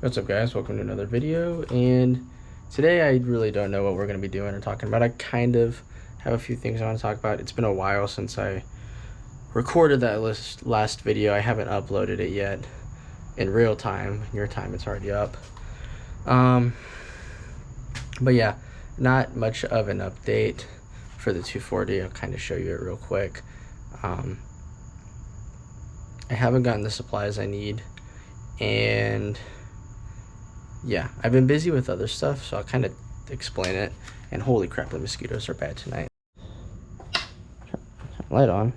What's up, guys? Welcome to another video, and today I really don't know what we're going to be doing or talking about. I kind of have a few things I want to talk about. It's been a while since I recorded that last video. I haven't uploaded it yet in real time. In your time, it's already up. But yeah, not much of an update for the 240. I'll kind of show you it real quick. I haven't gotten the supplies I need, and yeah, I've been busy with other stuff, so I'll kind of explain it. And holy crap, the mosquitoes are bad tonight. Light on.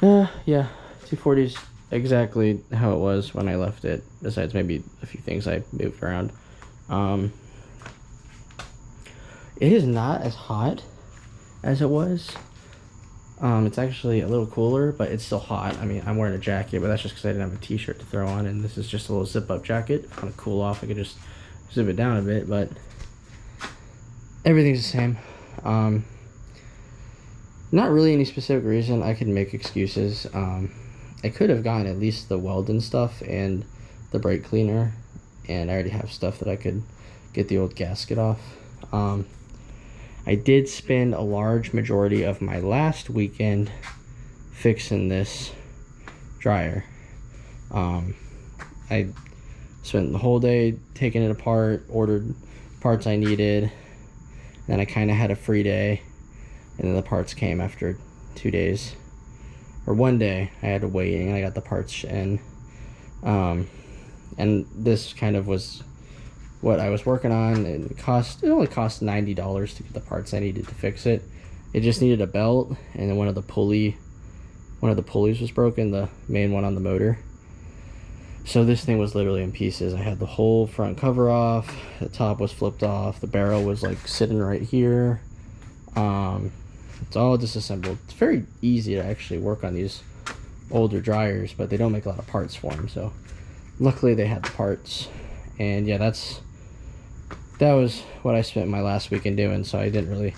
Yeah, 240's exactly how it was when I left it, besides maybe a few things I moved around. It is not as hot as it was. It's actually a little cooler, but it's still hot. I mean, I'm wearing a jacket, but that's just because I didn't have a t-shirt to throw on, and this is just a little zip-up jacket. If I want to cool off, I could just zip it down a bit, but everything's the same. Not really any specific reason. I could make excuses. I could have gotten at least the Weldon stuff and the brake cleaner, and I already have stuff that I could get the old gasket off. I did spend a large majority of my last weekend fixing this dryer. I spent the whole day taking it apart, ordered parts I needed, then I kind of had a free day, and then the parts came after 2 days. Or one day I had to wait, and I got the parts in. And this kind of was what I was working on, and it only cost $90 to get the parts I needed to fix it. It just needed a belt, and then one of the pulleys was broken, the main one on the motor. So this thing was literally in pieces. I had the whole front cover off, the top was flipped off, the barrel was like sitting right here. It's all disassembled. It's very easy to actually work on these older dryers, but they don't make a lot of parts for them, so luckily they had the parts. And yeah, that was what I spent my last weekend doing, so I didn't really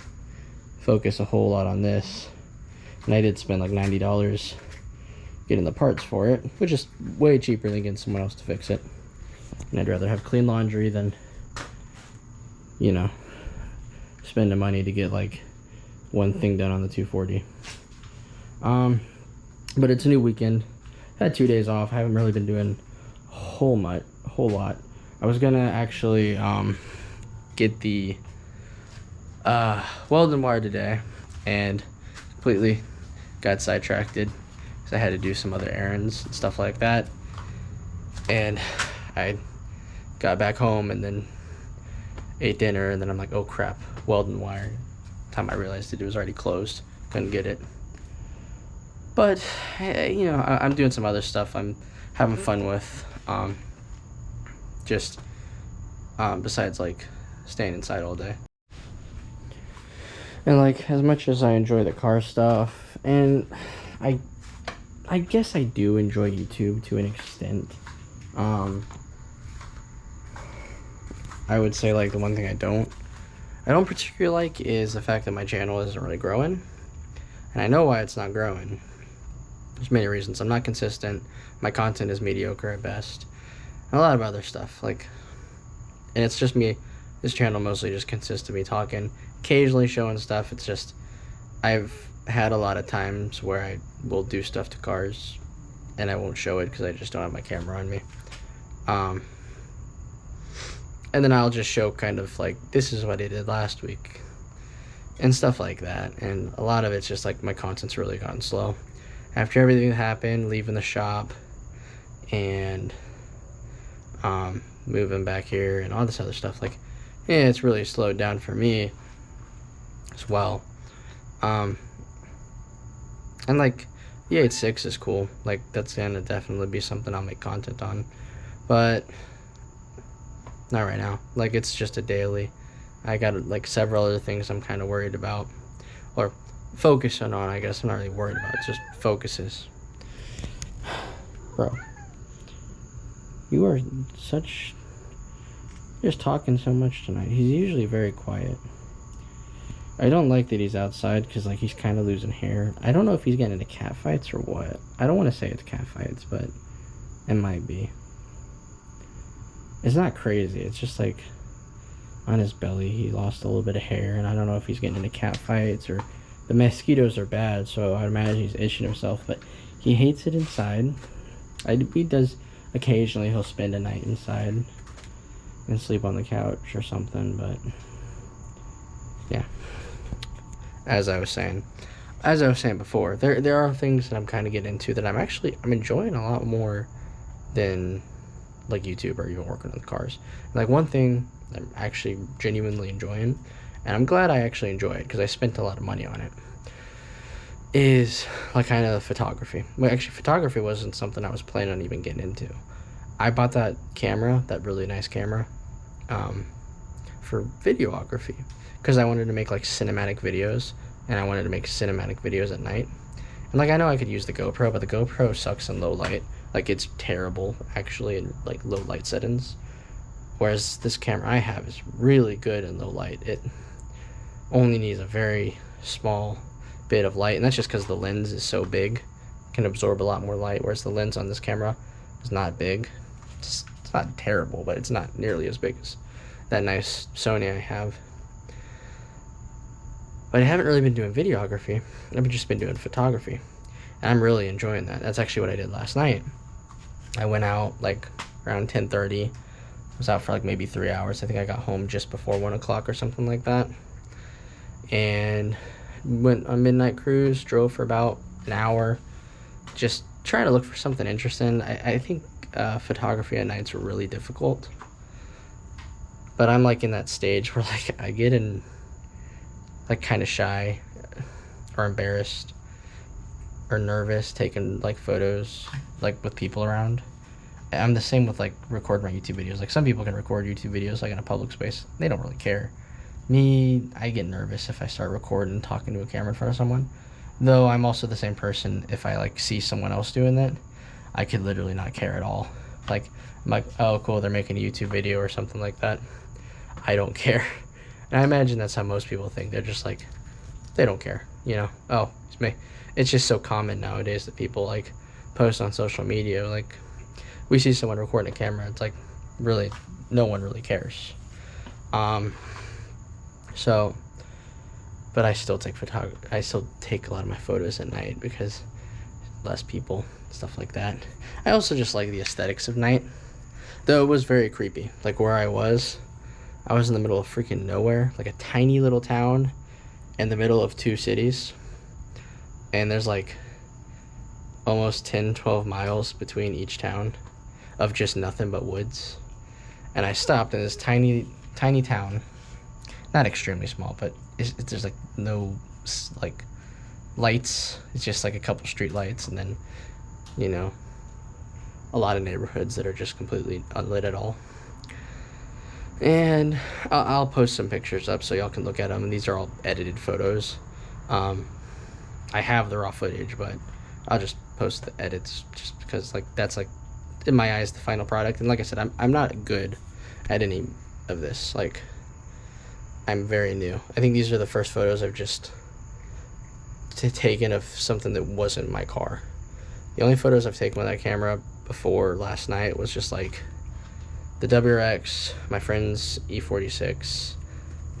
focus a whole lot on this. And I did spend like $90 getting the parts for it, which is way cheaper than getting someone else to fix it. And I'd rather have clean laundry than, you know, spend the money to get like one thing done on the 240. But it's a new weekend. I had 2 days off. I haven't really been doing a whole lot. I was gonna actually get the Weldon wire today, and completely got sidetracked because I had to do some other errands and stuff like that. And I got back home and then ate dinner, and then I'm like, oh crap, Weldon wire. Time I realized it was already closed, couldn't get it. But you know, I'm doing some other stuff I'm having fun with, just besides like staying inside all day. And like, as much as I enjoy the car stuff, and I guess I do enjoy YouTube to an extent, I would say like the one thing I don't particularly like is the fact that my channel isn't really growing. And I know why it's not growing. There's many reasons. I'm not consistent, my content is mediocre at best, and a lot of other stuff, like, and it's just me. This channel mostly just consists of me talking, occasionally showing stuff. It's just, I've had a lot of times where I will do stuff to cars and I won't show it because I just don't have my camera on me. And then I'll just show kind of like, this is what I did last week and stuff like that. And a lot of it's just like my content's really gotten slow after everything that happened, leaving the shop and moving back here and all this other stuff. Like, yeah, it's really slowed down for me as well. And like, the 8.6 is cool. Like, that's gonna definitely be something I'll make content on, but not right now. Like, it's just a daily. I got like several other things I'm kind of worried about, or focusing on. I guess I'm not really worried about. It's just focuses. Bro, you are just talking so much tonight. He's usually very quiet. I don't like that he's outside because like he's kind of losing hair. I don't know if he's getting into cat fights or what. I don't want to say it's cat fights, but it might be. It's not crazy. It's just like on his belly, he lost a little bit of hair, and I don't know if he's getting into cat fights or the mosquitoes are bad, so I imagine he's itching himself, but he hates it inside. He does occasionally, he'll spend a night inside and sleep on the couch or something, but yeah. As I was saying before, there are things that I'm kind of getting into that I'm enjoying a lot more than like YouTube or even working on the cars. Like one thing I'm actually genuinely enjoying, and I'm glad I actually enjoy it because I spent a lot of money on it, is like kind of photography. Well, actually, photography wasn't something I was planning on even getting into. I bought that camera, that really nice camera, for videography because I wanted to make like cinematic videos, and I wanted to make cinematic videos at night. And like I know I could use the GoPro, but the GoPro sucks in low light. Like it's terrible actually in like low light settings. Whereas this camera I have is really good in low light. It only needs a very small bit of light, and that's just because the lens is so big, it can absorb a lot more light, whereas the lens on this camera is not big. It's not terrible, but it's not nearly as big as that nice Sony I have. But I haven't really been doing videography. I've just been doing photography, and I'm really enjoying that. That's actually what I did last night. I went out like around 10:30. I was out for like maybe 3 hours. I think I got home just before 1 o'clock or something like that, and went on midnight cruise, drove for about an hour, just trying to look for something interesting. I think photography at nights were really difficult, but I'm like in that stage where like I get in like kind of shy or embarrassed or nervous taking like photos like with people around. I'm the same with like recording my YouTube videos. Like some people can record YouTube videos like in a public space, they don't really care. Me, I get nervous if I start recording and talking to a camera in front of someone. Though I'm also the same person, if I like see someone else doing that, I could literally not care at all. Like I'm like, oh cool, they're making a YouTube video or something like that. I don't care. And I imagine that's how most people think. They're just like, they don't care, you know? Oh, it's me. It's just so common nowadays that people like post on social media. Like we see someone recording a camera, it's like really no one really cares. So, but I still take I still take a lot of my photos at night because less people, stuff like that. I also just like the aesthetics of night, though it was very creepy. Like where I was in the middle of freaking nowhere, like a tiny little town in the middle of 2 cities, and there's like almost 10-12 miles between each town of just nothing but woods. And I stopped in this tiny town, not extremely small, but there's like no like lights. It's just like a couple street lights, and then you know a lot of neighborhoods that are just completely unlit at all. And I'll post some pictures up so y'all can look at them, and these are all edited photos. I have the raw footage, but I'll just post the edits just because like that's like in my eyes the final product. And like I said, I'm not good at any of this. Like I'm very new. I think these are the first photos I've just taken of something that wasn't my car. The only photos I've taken with that camera before last night was just like the WRX, my friend's E46,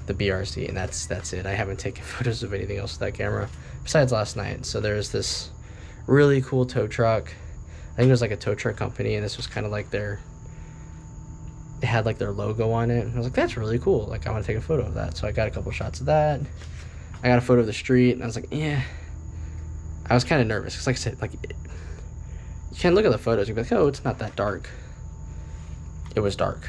the BRZ, and that's it. I haven't taken photos of anything else with that camera besides last night. So there's this really cool tow truck. I think it was like a tow truck company, and this was kind of like they had like their logo on it. And I was like, that's really cool. Like I want to take a photo of that. So I got a couple shots of that. I got a photo of the street, and I was like, yeah. I was kind of nervous because, like I said, like you can look at the photos, you'd be like, oh, it's not that dark. It was dark,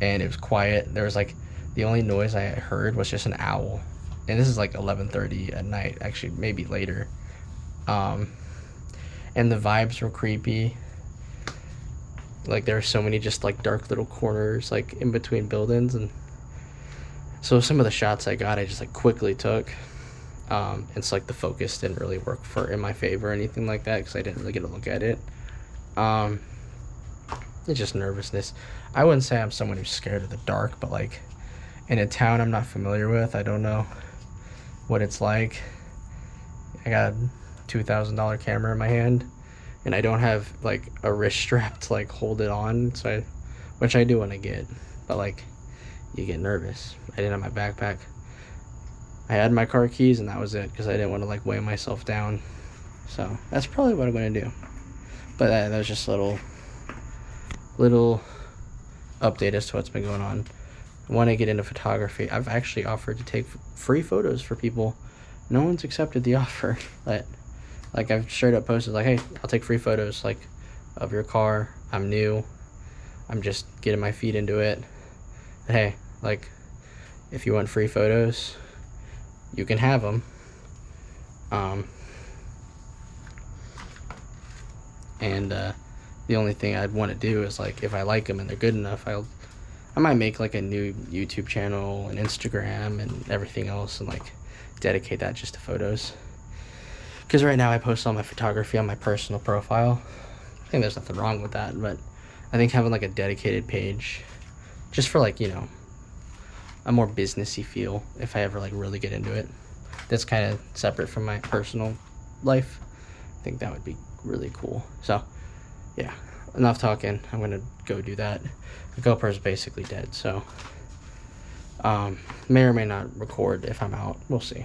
and it was quiet. There was like the only noise I heard was just an owl, and this is like 11:30 at night, actually maybe later. And the vibes were creepy. Like there were so many just like dark little corners like in between buildings, and so some of the shots I got I just like quickly took. It's like the focus didn't really work in my favor or anything like that because I didn't really get a look at it. It's just nervousness. I wouldn't say I'm someone who's scared of the dark, but like in a town I'm not familiar with, I don't know what it's like. I got a $2,000 camera in my hand, and I don't have like a wrist strap to like hold it on, so I which I do want to get, but like, you get nervous. I didn't have my backpack. I had my car keys and that was it, because I didn't want to like weigh myself down. So that's probably what I'm gonna do. But that was just a little update as to what's been going on. I want to get into photography. I've actually offered to take free photos for people. No one's accepted the offer. But like, I've straight up posted like, hey, I'll take free photos like of your car. I'm new. I'm just getting my feet into it. But hey, like, if you want free photos, you can have them. The only thing I'd want to do is like, if I like them and they're good enough, I might make like a new YouTube channel and Instagram and everything else, and like dedicate that just to photos. Because right now I post all my photography on my personal profile. I think there's nothing wrong with that, but I think having like a dedicated page, just for like, you know, a more businessy feel, if I ever like really get into it, that's kind of separate from my personal life. I think that would be really cool. So yeah, enough talking. I'm gonna go do that. The GoPro is basically dead, so may or may not record if I'm out. We'll see.